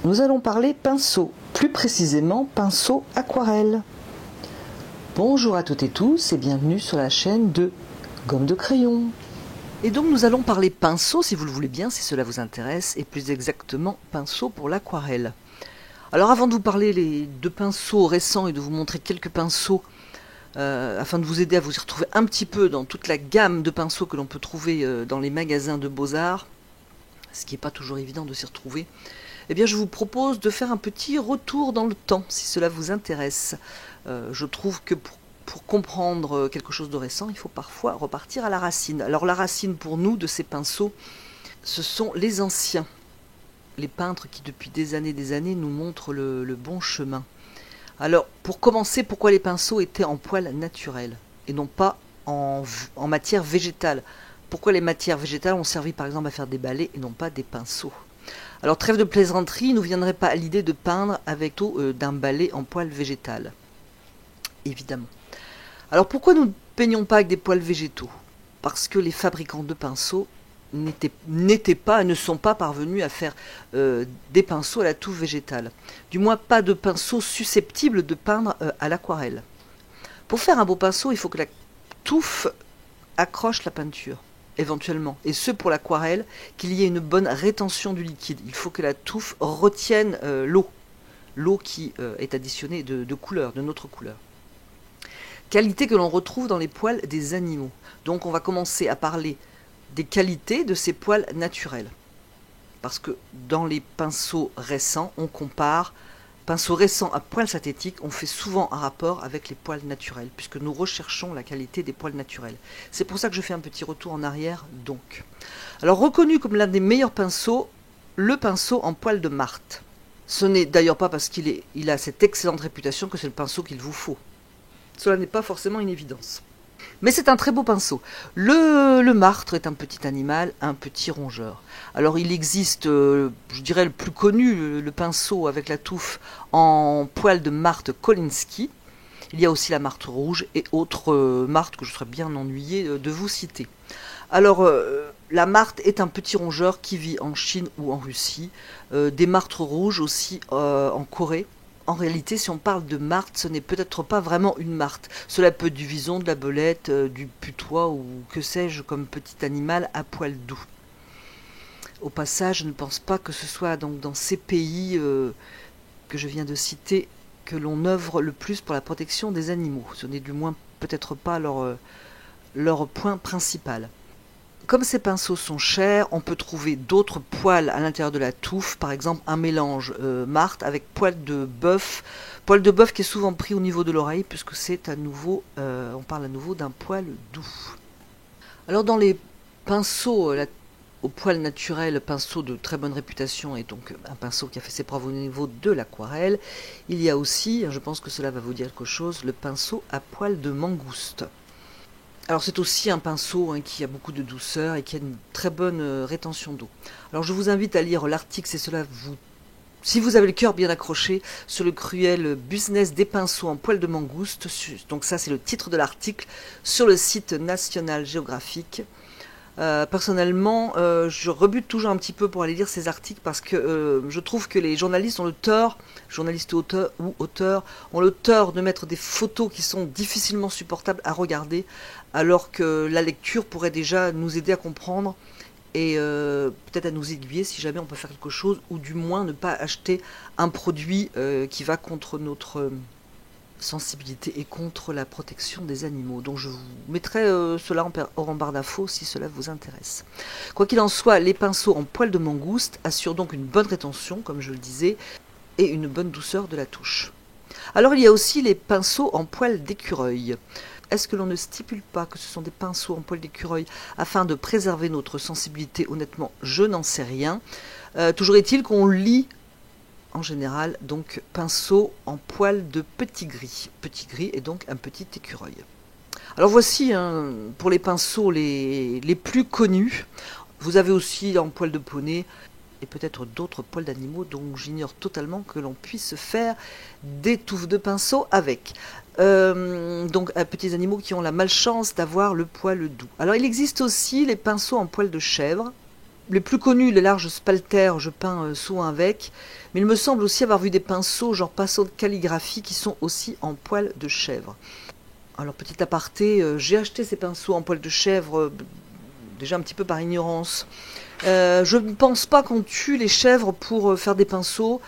Nous allons parler pinceau, plus précisément pinceau aquarelle. Bonjour à toutes et tous et bienvenue sur la chaîne de Gomme de Crayon. Et donc nous allons parler pinceau, si vous le voulez bien, si cela vous intéresse, et plus exactement pinceau pour l'aquarelle. Alors avant de vous parler de pinceaux récents et de vous montrer quelques pinceaux, afin de vous aider à vous y retrouver un petit peu dans toute la gamme de pinceaux que l'on peut trouver dans les magasins de beaux-arts, ce qui n'est pas toujours évident de s'y retrouver, eh bien je vous propose de faire un petit retour dans le temps, si cela vous intéresse. Je trouve que pour comprendre quelque chose de récent, il faut parfois repartir à la racine. Alors la racine pour nous de ces pinceaux, ce sont les anciens, les peintres qui depuis des années nous montrent le bon chemin. Alors pour commencer, pourquoi les pinceaux étaient en poils naturels et non pas en matière végétale? Pourquoi les matières végétales ont servi par exemple à faire des balais et non pas des pinceaux? Alors trêve de plaisanterie, il ne nous viendrait pas à l'idée de peindre avec d'un balai en poils végétal, évidemment. Alors pourquoi nous ne peignons pas avec des poils végétaux? Parce que les fabricants de pinceaux ne sont pas parvenus à faire des pinceaux à la touffe végétale. Du moins pas de pinceaux susceptibles de peindre à l'aquarelle. Pour faire un beau pinceau, il faut que la touffe accroche la peinture, éventuellement. Et ce pour l'aquarelle, qu'il y ait une bonne rétention du liquide. Il faut que la touffe retienne l'eau qui est additionnée de couleur, de notre couleur. Qualité que l'on retrouve dans les poils des animaux. Donc on va commencer à parler des qualités de ces poils naturels. Parce que dans les pinceaux récents, on compare pinceaux récents à poils synthétiques, on fait souvent un rapport avec les poils naturels, puisque nous recherchons la qualité des poils naturels. C'est pour ça que je fais un petit retour en arrière, donc. Alors reconnu comme l'un des meilleurs pinceaux, le pinceau en poils de martre. Ce n'est d'ailleurs pas parce qu'il a cette excellente réputation que c'est le pinceau qu'il vous faut. Cela n'est pas forcément une évidence. Mais c'est un très beau pinceau. Le martre est un petit animal, un petit rongeur. Alors il existe, je dirais le plus connu, le pinceau avec la touffe en poil de martre Kolinsky. Il y a aussi la martre rouge et autres martres que je serais bien ennuyé de vous citer. Alors la martre est un petit rongeur qui vit en Chine ou en Russie. Des martres rouges aussi en Corée. En réalité, si on parle de martre, ce n'est peut-être pas vraiment une martre. Cela peut être du vison, de la belette, du putois ou que sais-je comme petit animal à poil doux. Au passage, je ne pense pas que ce soit donc dans ces pays que je viens de citer que l'on œuvre le plus pour la protection des animaux. Ce n'est du moins peut-être pas leur point principal. Comme ces pinceaux sont chers, on peut trouver d'autres poils à l'intérieur de la touffe, par exemple un mélange martre avec poil de bœuf qui est souvent pris au niveau de l'oreille, puisque c'est à nouveau, on parle à nouveau d'un poil doux. Alors dans les pinceaux au poil naturel, pinceau de très bonne réputation et donc un pinceau qui a fait ses preuves au niveau de l'aquarelle, il y a aussi, je pense que cela va vous dire quelque chose, le pinceau à poil de mangouste. Alors c'est aussi un pinceau qui a beaucoup de douceur et qui a une très bonne rétention d'eau. Alors je vous invite à lire l'article, si vous avez le cœur bien accroché, sur le cruel business des pinceaux en poil de mangouste. Donc ça c'est le titre de l'article sur le site National Geographic. Personnellement, je rebute toujours un petit peu pour aller lire ces articles parce que je trouve que les journalistes ont le tort, journalistes ou auteurs, ont le tort de mettre des photos qui sont difficilement supportables à regarder, alors que la lecture pourrait déjà nous aider à comprendre et peut-être à nous aiguiller si jamais on peut faire quelque chose, ou du moins ne pas acheter un produit qui va contre notre sensibilité et contre la protection des animaux. Donc je vous mettrai cela en barre d'infos si cela vous intéresse. Quoi qu'il en soit, les pinceaux en poil de mangouste assurent donc une bonne rétention, comme je le disais, et une bonne douceur de la touche. Alors il y a aussi les pinceaux en poil d'écureuil. Est-ce que l'on ne stipule pas que ce sont des pinceaux en poil d'écureuil afin de préserver notre sensibilité? Honnêtement, je n'en sais rien. Toujours est-il qu'on lit en général, donc pinceau en poil de petit gris. Petit gris est donc un petit écureuil. Alors voici pour les pinceaux les plus connus. Vous avez aussi en poil de poney et peut-être d'autres poils d'animaux dont j'ignore totalement que l'on puisse faire des touffes de pinceau avec. Donc petits animaux qui ont la malchance d'avoir le poil doux. Alors il existe aussi les pinceaux en poil de chèvre. les plus connus, les larges spalters, je peins souvent avec, mais il me semble aussi avoir vu des pinceaux, genre pinceaux de calligraphie, qui sont aussi en poil de chèvre. Alors petit aparté, j'ai acheté ces pinceaux en poil de chèvre, déjà un petit peu par ignorance. Je ne pense pas qu'on tue les chèvres pour faire des pinceaux.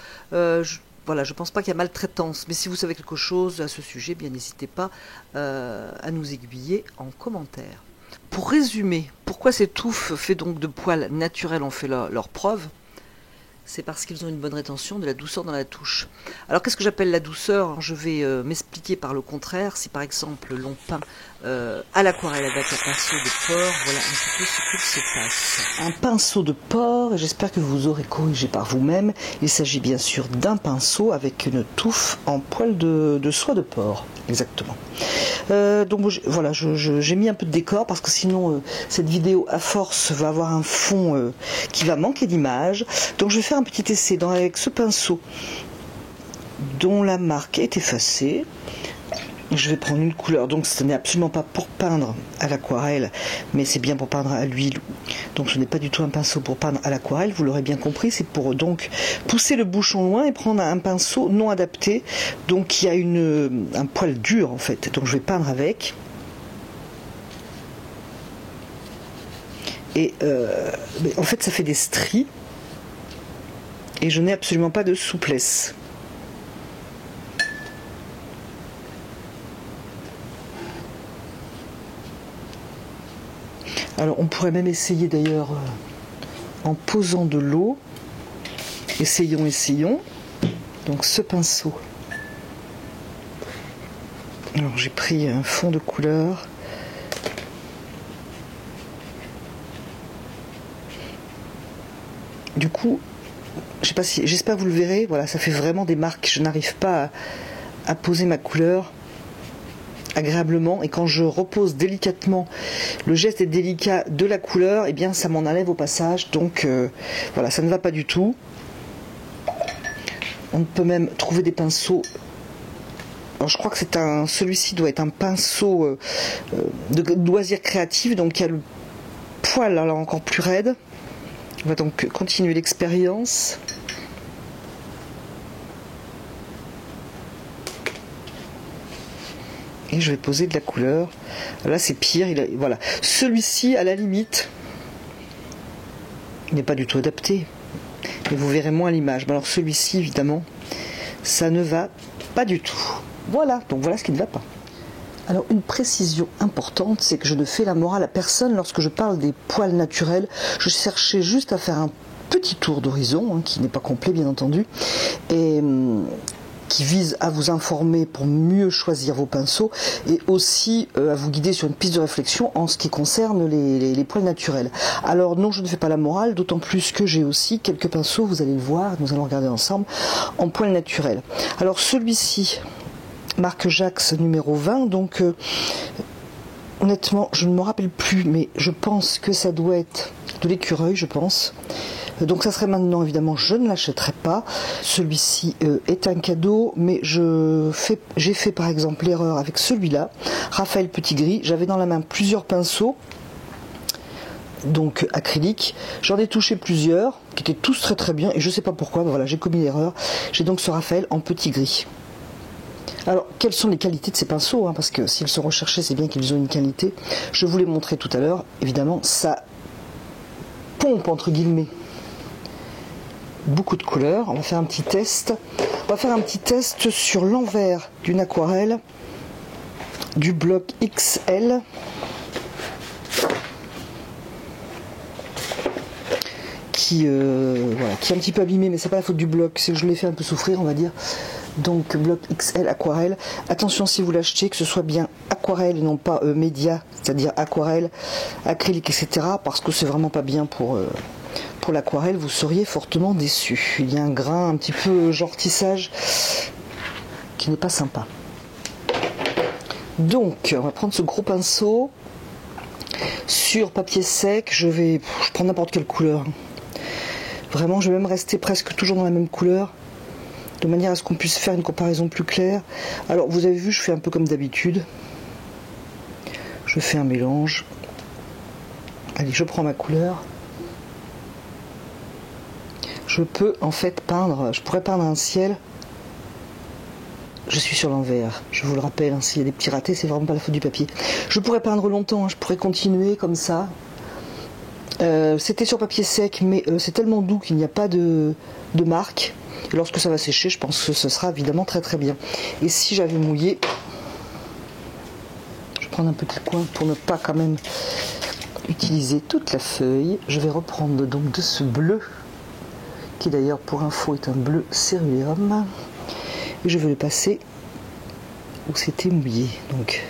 Voilà, je ne pense pas qu'il y a maltraitance. Mais si vous savez quelque chose à ce sujet, bien n'hésitez pas à nous aiguiller en commentaire. Pour résumer, pourquoi ces touffes faits donc de poils naturels ont fait leur preuve? C'est parce qu'ils ont une bonne rétention de la douceur dans la touche. Alors qu'est-ce que j'appelle la douceur? Je vais m'expliquer par le contraire. Si par exemple l'on peint à l'aquarelle avec un pinceau de porc, voilà un petit peu ce qu'il se passe. Un pinceau de porc, et j'espère que vous aurez corrigé par vous-même. Il s'agit bien sûr d'un pinceau avec une touffe en poil de soie de porc. Exactement. Donc voilà, j'ai mis un peu de décor parce que sinon cette vidéo à force va avoir un fond qui va manquer d'image. Donc je vais faire un petit essai avec ce pinceau dont la marque est effacée. Je vais prendre une couleur, donc ce n'est absolument pas pour peindre à l'aquarelle, mais c'est bien pour peindre à l'huile. Donc ce n'est pas du tout un pinceau pour peindre à l'aquarelle, vous l'aurez bien compris, c'est pour donc pousser le bouchon loin et prendre un pinceau non adapté, donc qui a un poil dur en fait. Donc je vais peindre avec. Et en fait ça fait des stries, et je n'ai absolument pas de souplesse. Alors on pourrait même essayer d'ailleurs en posant de l'eau. Essayons. Donc ce pinceau. Alors j'ai pris un fond de couleur. Du coup, je sais pas si, j'espère que vous le verrez. Voilà, ça fait vraiment des marques. Je n'arrive pas à poser ma couleur agréablement, et quand je repose délicatement, le geste est délicat de la couleur, et bien ça m'en enlève au passage. Donc voilà, ça ne va pas du tout. On peut même trouver des pinceaux. Alors je crois que celui-ci doit être un pinceau de loisirs créatifs, donc il y a le poil alors encore plus raide. On va donc continuer l'expérience. Et je vais poser de la couleur. Là c'est pire, voilà. Celui-ci à la limite n'est pas du tout adapté, mais vous verrez moins l'image. Alors celui-ci évidemment ça ne va pas du tout. Voilà, donc voilà ce qui ne va pas. Alors une précision importante, c'est que je ne fais la morale à personne lorsque je parle des poils naturels. Je cherchais juste à faire un petit tour d'horizon, qui n'est pas complet bien entendu, et qui vise à vous informer pour mieux choisir vos pinceaux, et aussi à vous guider sur une piste de réflexion en ce qui concerne les poils naturels. Alors non, je ne fais pas la morale, d'autant plus que j'ai aussi quelques pinceaux, vous allez le voir, nous allons regarder ensemble, en poils naturels. Alors celui-ci, marque Jax numéro 20, donc honnêtement je ne me rappelle plus, mais je pense que ça doit être de l'écureuil, je pense. Donc ça serait maintenant, évidemment, je ne l'achèterai pas. Celui-ci est un cadeau, mais j'ai fait par exemple l'erreur avec celui-là, Raphaël Petit Gris. J'avais dans la main plusieurs pinceaux, donc acryliques. J'en ai touché plusieurs, qui étaient tous très très bien, et je ne sais pas pourquoi, mais voilà, j'ai commis l'erreur. J'ai donc ce Raphaël en Petit Gris. Alors, quelles sont les qualités de ces pinceaux, parce que s'ils sont recherchés, c'est bien qu'ils ont une qualité. Je vous l'ai montré tout à l'heure, évidemment, ça pompe, entre guillemets, beaucoup de couleurs. On va faire un petit test. On va faire un petit test sur l'envers d'une aquarelle du bloc XL. Qui est un petit peu abîmé, mais c'est pas la faute du bloc, c'est que je l'ai fait un peu souffrir, on va dire. Donc bloc XL aquarelle. Attention, si vous l'achetez, que ce soit bien aquarelle et non pas média, c'est-à-dire aquarelle, acrylique, etc. Parce que c'est vraiment pas bien pour l'aquarelle, vous seriez fortement déçu. Il y a un grain un petit peu genre tissage qui n'est pas sympa. Donc on va prendre ce gros pinceau. Sur papier sec, je prends n'importe quelle couleur. Vraiment, je vais même rester presque toujours dans la même couleur, de manière à ce qu'on puisse faire une comparaison plus claire. Alors, vous avez vu, je fais un peu comme d'habitude. Je fais un mélange. Allez, je prends ma couleur. je peux en fait peindre, je pourrais peindre un ciel. Je suis sur l'envers, je vous le rappelle, hein, s'il y a des petits ratés, c'est vraiment pas la faute du papier. Je pourrais peindre longtemps, hein, je pourrais continuer comme ça. C'était sur papier sec, mais c'est tellement doux qu'il n'y a pas de marque. Et lorsque ça va sécher, je pense que ce sera évidemment très très bien. Et si j'avais mouillé, je vais prendre un petit coin pour ne pas quand même utiliser toute la feuille. Je vais reprendre donc de ce bleu, qui d'ailleurs pour info est un bleu céruléum. Et je vais le passer où c'était mouillé. Donc,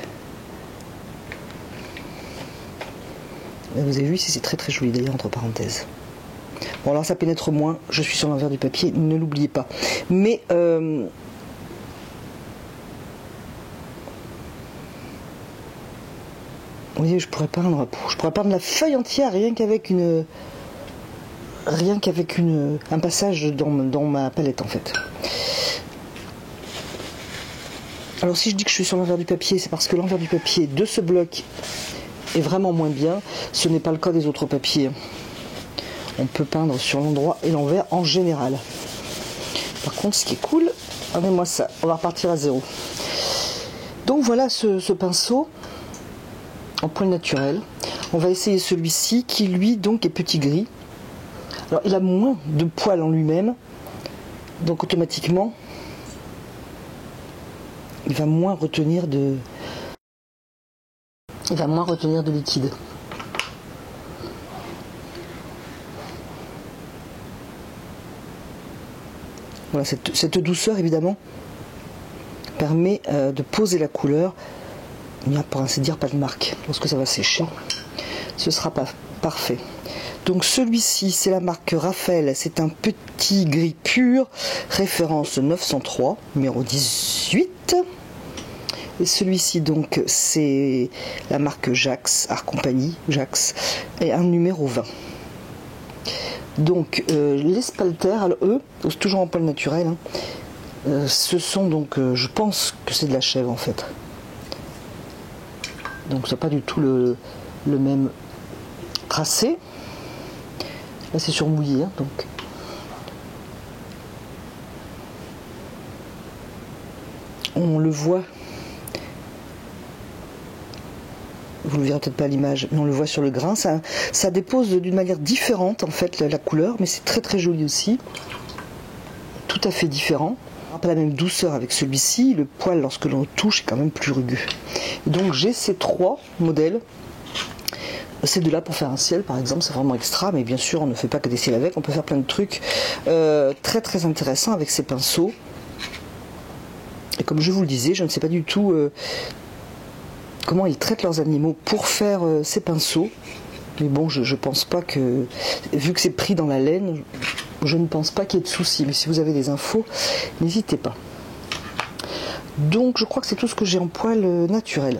là, vous avez vu, c'est très très joli d'ailleurs entre parenthèses. Bon alors ça pénètre moins, je suis sur l'envers du papier, ne l'oubliez pas. Mais vous voyez, je pourrais peindre la feuille entière rien qu'avec un passage dans ma palette en fait. Alors si je dis que je suis sur l'envers du papier, c'est parce que l'envers du papier de ce bloc est vraiment moins bien. Ce n'est pas le cas des autres papiers. On peut peindre sur l'endroit et l'envers en général. Par contre, ce qui est cool, regardez-moi ça, on va repartir à zéro. Donc voilà ce pinceau en poil naturel. On va essayer celui-ci qui lui donc est petit gris. Alors il a moins de poils en lui-même, donc automatiquement il va moins retenir de liquide. Voilà, cette douceur évidemment permet de poser la couleur. Il n'y a pour ainsi dire pas de marque. Lorsque ça va sécher, ce sera pas parfait. Donc celui-ci c'est la marque Raphaël, c'est un petit gris pur, référence 903, numéro 18. Et celui-ci donc c'est la marque Jax, Art Company, Jax, et un numéro 20. Donc les spalters, alors eux, c'est toujours en poil naturel, hein, ce sont donc, je pense que c'est de la chèvre en fait. Donc c'est pas du tout le même tracé. Là c'est sur mouillé, hein, donc. On le voit. Vous ne le verrez peut-être pas à l'image, mais on le voit sur le grain. Ça dépose d'une manière différente en fait la couleur, mais c'est très très joli aussi. Tout à fait différent. Pas la même douceur avec celui-ci. Le poil lorsque l'on touche est quand même plus rugueux. Donc j'ai ces trois modèles. Ces deux-là pour faire un ciel par exemple, c'est vraiment extra, mais bien sûr on ne fait pas que des ciels avec, on peut faire plein de trucs très très intéressants avec ces pinceaux. Et comme je vous le disais, je ne sais pas du tout comment ils traitent leurs animaux pour faire ces pinceaux. Mais bon, je pense pas que, vu que c'est pris dans la laine, je ne pense pas qu'il y ait de soucis. Mais si vous avez des infos, n'hésitez pas. Donc je crois que c'est tout ce que j'ai en poil naturel.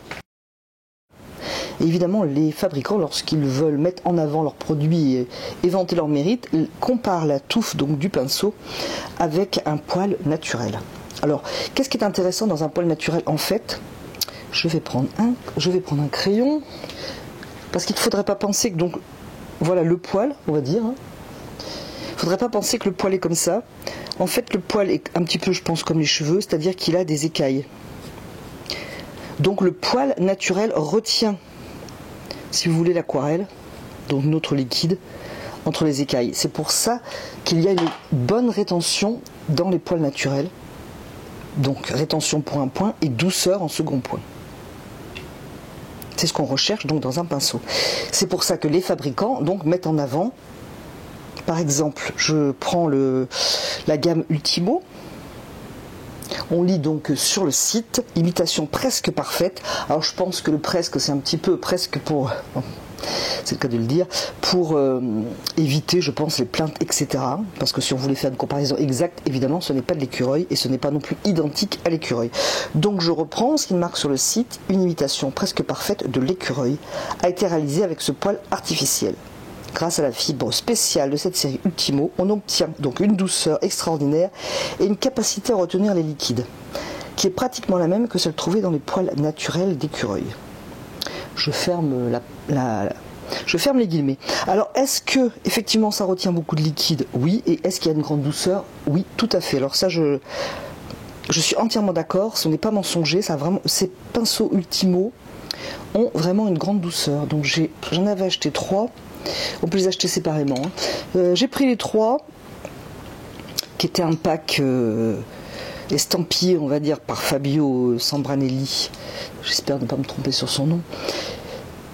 Et évidemment, les fabricants, lorsqu'ils veulent mettre en avant leurs produits et vanter leur mérite, comparent la touffe donc, du pinceau avec un poil naturel. Alors, qu'est-ce qui est intéressant dans un poil naturel en fait? Je vais prendre un crayon, parce qu'il ne faudrait pas penser que, donc, voilà le poil, on va dire. Il ne faudrait pas penser que le poil est comme ça. En fait, le poil est un petit peu, je pense, comme les cheveux, c'est-à-dire qu'il a des écailles. Donc le poil naturel retient, si vous voulez, l'aquarelle, donc notre liquide, entre les écailles. C'est pour ça qu'il y a une bonne rétention dans les poils naturels. Donc rétention pour un point et douceur en second point. C'est ce qu'on recherche donc dans un pinceau. C'est pour ça que les fabricants donc mettent en avant, par exemple, je prends la gamme Ultimo. On lit donc sur le site, imitation presque parfaite. Alors je pense que le presque, c'est un petit peu presque pour, c'est le cas de le dire, pour éviter, je pense, les plaintes, etc. Parce que si on voulait faire une comparaison exacte, évidemment, ce n'est pas de l'écureuil et ce n'est pas non plus identique à l'écureuil. Donc je reprends ce qu'il marque sur le site, une imitation presque parfaite de l'écureuil a été réalisée avec ce poil artificiel. Grâce à la fibre spéciale de cette série Ultimo, on obtient donc une douceur extraordinaire et une capacité à retenir les liquides, qui est pratiquement la même que celle trouvée dans les poils naturels d'écureuil. Je ferme Je ferme les guillemets. Alors, est-ce que effectivement ça retient beaucoup de liquide? Oui. Et est-ce qu'il y a une grande douceur? Oui, tout à fait. Alors ça, je suis entièrement d'accord. Ce n'est pas mensonger. Ça vraiment, ces pinceaux Ultimo ont vraiment une grande douceur. Donc j'en avais acheté 3. On peut les acheter séparément. J'ai pris les 3, qui était un pack estampillé, on va dire, par Fabio Sambranelli. J'espère ne pas me tromper sur son nom.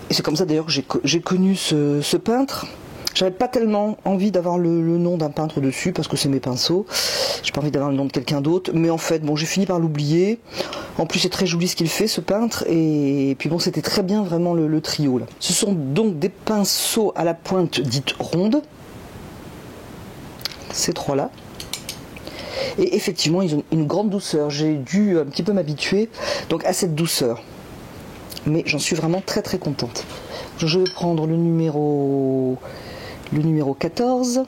Et c'est comme ça d'ailleurs que j'ai connu ce peintre. J'avais pas tellement envie d'avoir le nom d'un peintre dessus parce que c'est mes pinceaux. J'ai pas envie d'avoir le nom de quelqu'un d'autre. Mais en fait, bon, j'ai fini par l'oublier. En plus, c'est très joli ce qu'il fait, ce peintre. Et puis bon, c'était très bien vraiment le trio là. Ce sont donc des pinceaux à la pointe dite ronde. Ces trois-là. Et effectivement, ils ont une grande douceur. J'ai dû un petit peu m'habituer donc à cette douceur. Mais j'en suis vraiment très très contente. Je vais prendre le numéro 14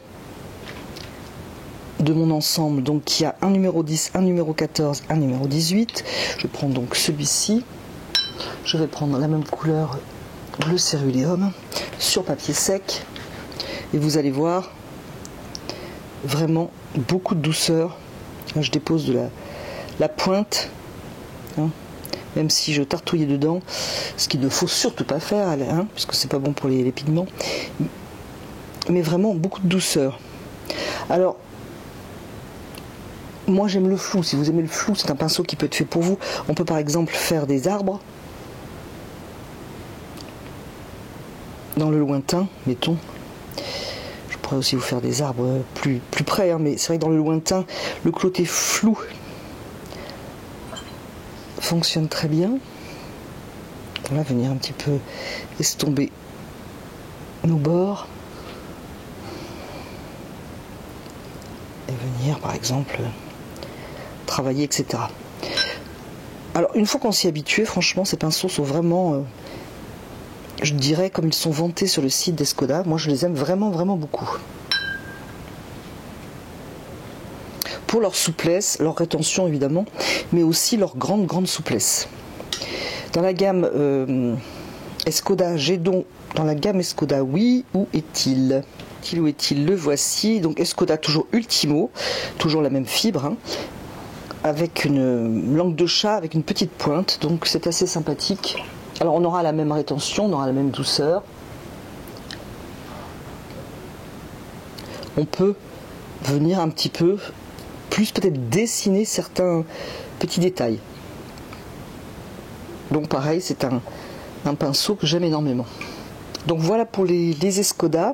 de mon ensemble. Donc il y a un numéro 10, un numéro 14, un numéro 18. Je prends donc celui-ci. Je vais prendre la même couleur bleu céruléum sur papier sec. Et vous allez voir vraiment beaucoup de douceur. Là, je dépose de la pointe. Hein. Même si je tartouillais dedans, ce qu'il ne faut surtout pas faire, hein, puisque c'est pas bon pour les pigments, mais vraiment beaucoup de douceur. Alors, moi j'aime le flou. Si vous aimez le flou, c'est un pinceau qui peut être fait pour vous. On peut par exemple faire des arbres dans le lointain, mettons. Je pourrais aussi vous faire des arbres plus près, hein, mais c'est vrai que dans le lointain, le côté flou fonctionne très bien. On va venir un petit peu estomper nos bords et venir par exemple travailler, etc. Alors une fois qu'on s'y est habitué, franchement ces pinceaux sont vraiment je dirais comme ils sont vantés sur le site d'Escoda. Moi je les aime vraiment vraiment beaucoup pour leur souplesse, leur rétention évidemment, mais aussi leur grande souplesse. Dans la gamme Escoda, j'ai donc dans la gamme Escoda, oui, où est-il? Où est-il? Le voici. Donc Escoda toujours Ultimo, toujours la même fibre, hein, avec une langue de chat, avec une petite pointe, donc c'est assez sympathique. Alors on aura la même rétention, on aura la même douceur. On peut venir un petit peu plus peut-être dessiner certains petits détails. Donc pareil, c'est un pinceau que j'aime énormément. Donc voilà pour les Escoda.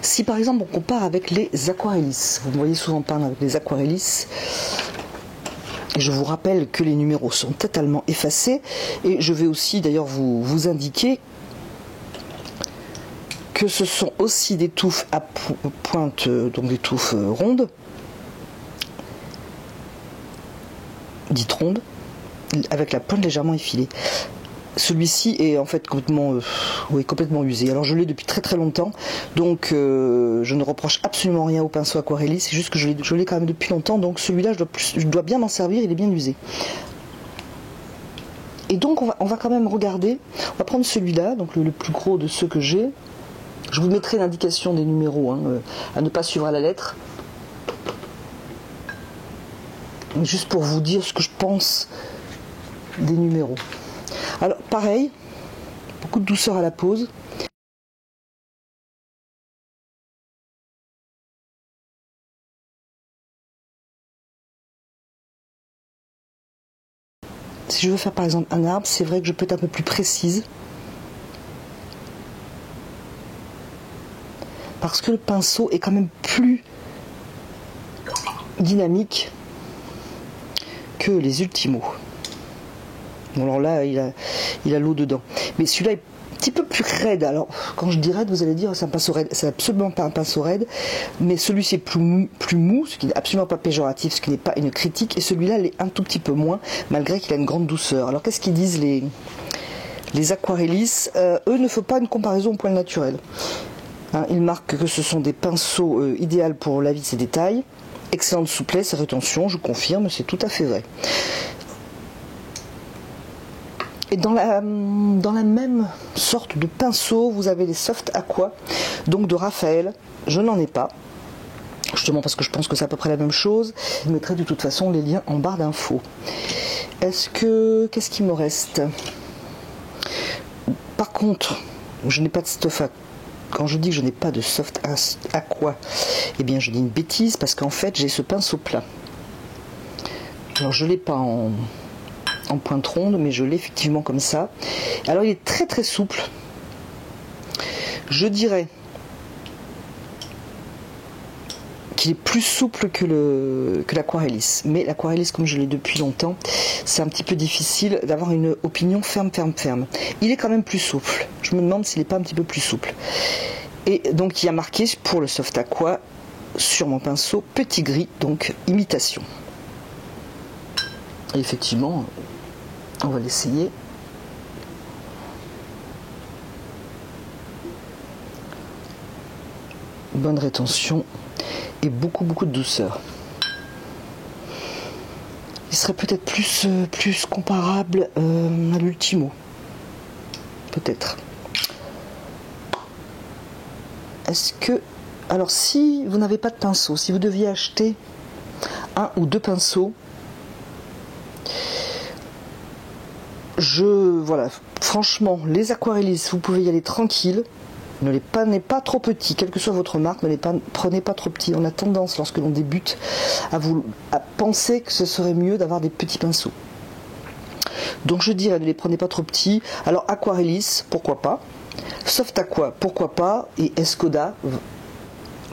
Si par exemple on compare avec les Aquarellis, vous me voyez souvent peindre avec les Aquarellis, et je vous rappelle que les numéros sont totalement effacés, et je vais aussi d'ailleurs vous indiquer que ce sont aussi des touffes à pointe, donc des touffes rondes, dites rondes, avec la pointe légèrement effilée. Celui-ci est en fait complètement usé. Alors je l'ai depuis très longtemps, donc je ne reproche absolument rien au pinceau Aquarelli, c'est juste que je l'ai quand même depuis longtemps, donc celui-là je dois bien m'en servir, il est bien usé. Et donc on va quand même regarder, on va prendre celui-là, donc le plus gros de ceux que j'ai. Je vous mettrai l'indication des numéros, hein, à ne pas suivre à la lettre. Juste pour vous dire ce que je pense des numéros. Alors pareil, beaucoup de douceur à la pose. Si je veux faire par exemple un arbre, c'est vrai que je peux être un peu plus précise. Parce que le pinceau est quand même plus dynamique que les Ultimo. Bon, alors là, il a l'eau dedans. Mais celui-là est un petit peu plus raide. Alors, quand je dis raide, vous allez dire c'est un pinceau raide. C'est absolument pas un pinceau raide. Mais celui-ci est plus mou, ce qui n'est absolument pas péjoratif, ce qui n'est pas une critique. Et celui-là, il est un tout petit peu moins, malgré qu'il a une grande douceur. Alors, qu'est-ce qu'ils disent les Aquarellis? Eux ne font pas une comparaison au poil naturel. Hein, ils marquent que ce sont des pinceaux idéaux pour la vie de ses détails. Excellente souplesse et rétention, je confirme, c'est tout à fait vrai. Et dans la même sorte de pinceau, vous avez les Soft Aqua, donc de Raphaël. Je n'en ai pas, justement parce que je pense que c'est à peu près la même chose. Je mettrai de toute façon les liens en barre d'infos. Qu'est-ce qu'il me reste? Par contre, je n'ai pas de stuff. Quand je dis que je n'ai pas de Soft Aqua, eh bien je dis une bêtise parce qu'en fait j'ai ce pinceau plat. Alors je ne l'ai pas en pointe ronde, mais je l'ai effectivement comme ça. Alors il est très très souple. Je dirais qu'il est plus souple que l'Aquarellis. Mais l'Aquarellis, comme je l'ai depuis longtemps, c'est un petit peu difficile d'avoir une opinion ferme. Il est quand même plus souple. Je me demande s'il n'est pas un petit peu plus souple. Et donc il y a marqué pour le Soft Aqua sur mon pinceau petit gris, donc imitation. Et effectivement, on va l'essayer. Bonne rétention et beaucoup de douceur. Il serait peut-être plus comparable à l'Ultimo. Peut-être. Est-ce que... Alors si vous n'avez pas de pinceau, si vous deviez acheter un ou deux pinceaux, voilà, franchement, les Aquarellis, vous pouvez y aller tranquille. Ne les prenez pas trop petits, quelle que soit votre marque, prenez pas trop petits. On a tendance, lorsque l'on débute, à penser que ce serait mieux d'avoir des petits pinceaux. Donc je dirais, ne les prenez pas trop petits. Alors Aquarellis, pourquoi pas. Soft Aqua, pourquoi pas. Et Escoda,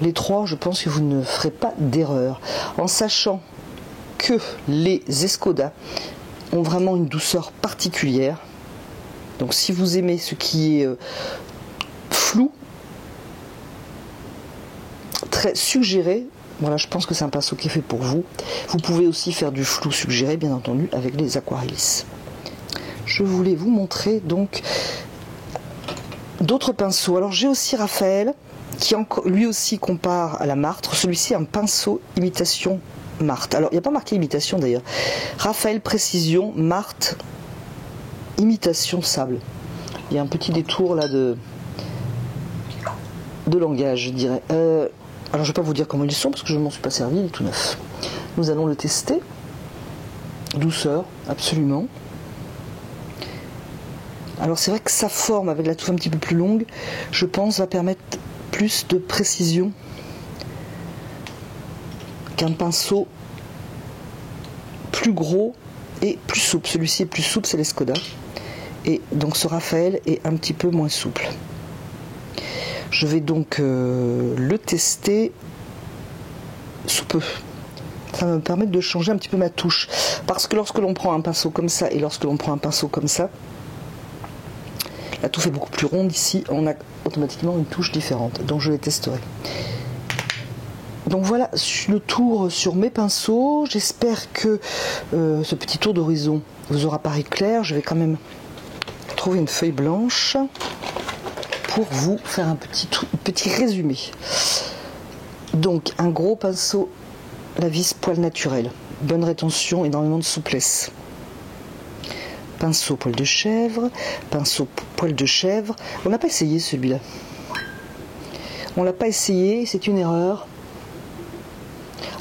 les trois, je pense que vous ne ferez pas d'erreur. En sachant que les Escoda ont vraiment une douceur particulière. Donc si vous aimez ce qui est flou, très suggéré, voilà, je pense que c'est un pinceau qui est fait pour vous. Vous pouvez aussi faire du flou suggéré, bien entendu, avec les Aquarellis. Je voulais vous montrer donc d'autres pinceaux. Alors j'ai aussi Raphaël, qui lui aussi compare à la Martre. Celui-ci est un pinceau imitation Marthe. Alors il n'y a pas marqué imitation d'ailleurs. Raphaël Précision Marthe imitation sable. Il y a un petit détour là de langage, je dirais. Alors je ne vais pas vous dire comment ils sont parce que je ne m'en suis pas servi, il est tout neuf. Nous allons le tester. Douceur, absolument. Alors c'est vrai que sa forme avec la touffe un petit peu plus longue, je pense, va permettre plus de précision qu'un pinceau plus gros et plus souple. Celui-ci est plus souple, c'est l'Escoda. Et donc ce Raphaël est un petit peu moins souple. Je vais donc le tester sous peu. Ça va me permettre de changer un petit peu ma touche. Parce que lorsque l'on prend un pinceau comme ça et lorsque l'on prend un pinceau comme ça, la touffe est beaucoup plus ronde ici. On a automatiquement une touche différente. Donc je les testerai. Donc voilà le tour sur mes pinceaux. J'espère que ce petit tour d'horizon vous aura paru clair. Je vais quand même trouver une feuille blanche pour vous faire un petit résumé. Donc un gros pinceau la vis poil naturel. Bonne rétention, énormément de souplesse. Pinceau poil de chèvre. Pinceau poil de chèvre. On n'a pas essayé celui-là. On l'a pas essayé, c'est une erreur.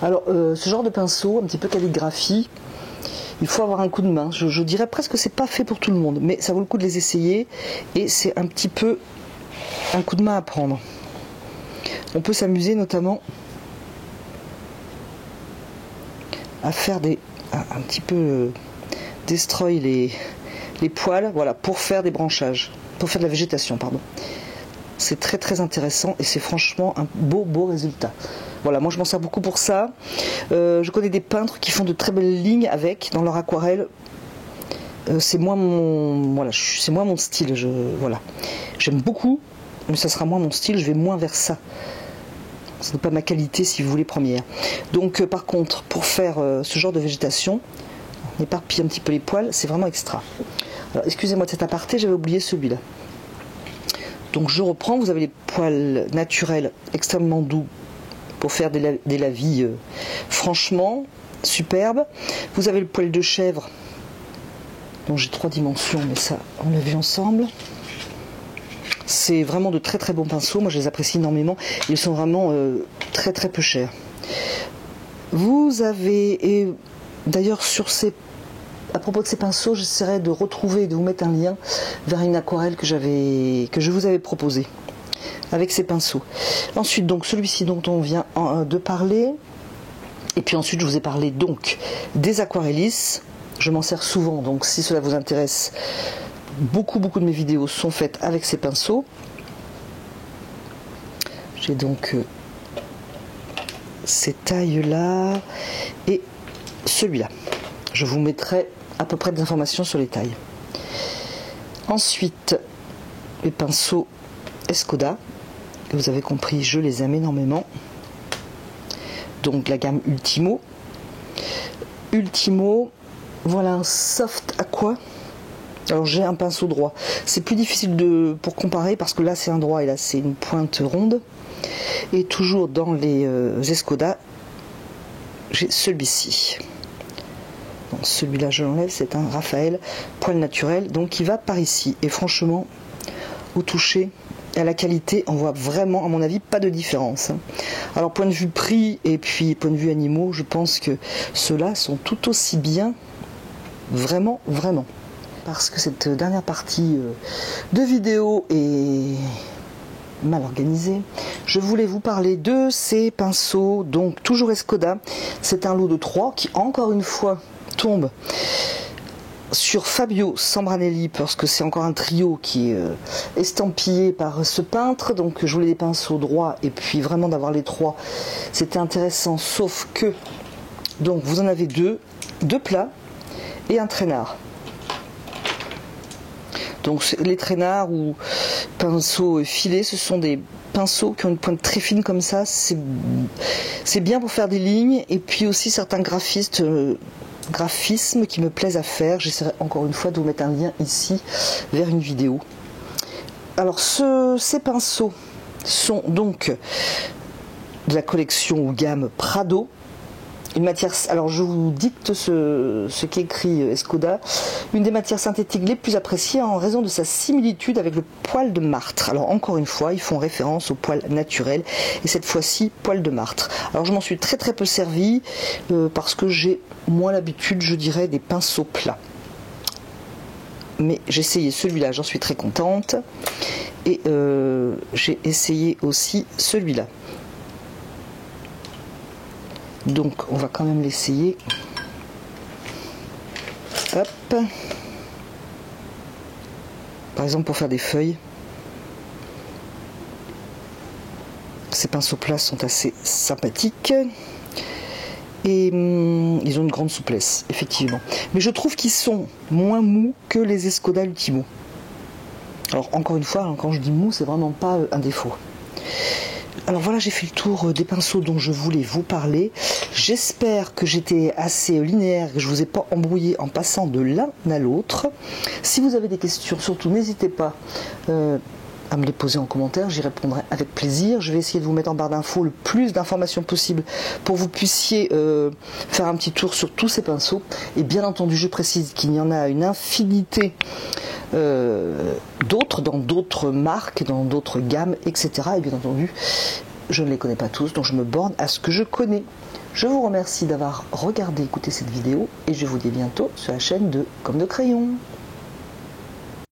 Alors, ce genre de pinceau, un petit peu calligraphie, il faut avoir un coup de main. Je dirais presque que c'est pas fait pour tout le monde, mais ça vaut le coup de les essayer et c'est un petit peu un coup de main à prendre. On peut s'amuser notamment à faire un petit peu destroy les poils, voilà, pour faire des branchages, pour faire de la végétation, pardon. C'est très très intéressant et c'est franchement un beau résultat. Voilà, moi je m'en sers beaucoup pour ça. Je connais des peintres qui font de très belles lignes avec, dans leur aquarelle. C'est moins mon style. Voilà. J'aime beaucoup, mais ça sera moins mon style, je vais moins vers ça. Ce n'est pas ma qualité, si vous voulez, première. Donc par contre, pour faire ce genre de végétation, on éparpille un petit peu les poils, c'est vraiment extra. Alors excusez-moi de cet aparté, j'avais oublié celui-là. Donc je reprends, vous avez les poils naturels extrêmement doux pour faire des lavis franchement superbes. Vous avez le poil de chèvre Donc j'ai 3 dimensions, mais ça on l'a vu ensemble. C'est vraiment de très très bons pinceaux, moi je les apprécie énormément, ils sont vraiment très très peu chers. Vous avez, et d'ailleurs à propos de ces pinceaux, j'essaierai de retrouver et de vous mettre un lien vers une aquarelle que je vous avais proposée avec ces pinceaux. Ensuite donc celui-ci dont on vient de parler, et puis ensuite je vous ai parlé donc des aquarellis. Je m'en sers souvent, donc si cela vous intéresse, beaucoup de mes vidéos sont faites avec ces pinceaux. J'ai donc ces tailles là et celui-là. Je vous mettrai à peu près des informations sur les tailles. Ensuite, les pinceaux Escoda. Vous avez compris, je les aime énormément. Donc la gamme Ultimo. Ultimo, voilà un soft aqua. Alors j'ai un pinceau droit. C'est plus difficile pour comparer parce que là c'est un droit et là c'est une pointe ronde. Et toujours dans les Escoda, j'ai celui-ci. Bon, celui-là je l'enlève, c'est un Raphaël poil naturel, donc il va par ici. Et franchement, au toucher, à la qualité, on voit vraiment, à mon avis, pas de différence. Alors point de vue prix et puis point de vue animaux, je pense que ceux-là sont tout aussi bien, vraiment. Parce que cette dernière partie de vidéo est mal organisée, je voulais vous parler de ces pinceaux, donc toujours Escoda. C'est un lot de 3 qui, encore une fois, tombe sur Fabio Sambranelli, parce que c'est encore un trio qui est estampillé par ce peintre. Donc je voulais des pinceaux droits, et puis vraiment d'avoir les 3, c'était intéressant, sauf que, donc vous en avez deux plats et un traînard. Donc les traînards ou pinceaux filés, ce sont des pinceaux qui ont une pointe très fine comme ça. C'est bien pour faire des lignes, et puis aussi certains graphismes qui me plaisent à faire. J'essaierai encore une fois de vous mettre un lien ici vers une vidéo. Alors ces pinceaux sont donc de la collection ou gamme Prado. Une matière, alors je vous dicte ce qu'écrit Escoda, une des matières synthétiques les plus appréciées en raison de sa similitude avec le poil de martre. Alors encore une fois, ils font référence au poil naturel, et cette fois-ci poil de martre. Alors je m'en suis très peu servi parce que j'ai moins l'habitude, je dirais, des pinceaux plats. Mais j'ai essayé celui-là, j'en suis très contente, et j'ai essayé aussi celui-là. Donc on va quand même l'essayer. Hop. Par exemple pour faire des feuilles. Ces pinceaux plats sont assez sympathiques. Et ils ont une grande souplesse, effectivement. Mais je trouve qu'ils sont moins mous que les Escoda Ultimo. Alors encore une fois, quand je dis mou, c'est vraiment pas un défaut. Alors voilà, j'ai fait le tour des pinceaux dont je voulais vous parler. J'espère que j'étais assez linéaire, que je ne vous ai pas embrouillé en passant de l'un à l'autre. Si vous avez des questions, surtout n'hésitez pas à me les poser en commentaire, j'y répondrai avec plaisir. Je vais essayer de vous mettre en barre d'infos le plus d'informations possible pour que vous puissiez faire un petit tour sur tous ces pinceaux. Et bien entendu, je précise qu'il y en a une infinité d'autres, dans d'autres marques, dans d'autres gammes, etc. Et bien entendu, je ne les connais pas tous, donc je me borne à ce que je connais. Je vous remercie d'avoir regardé, écouté cette vidéo, et je vous dis à bientôt sur la chaîne de Gomme de Crayon.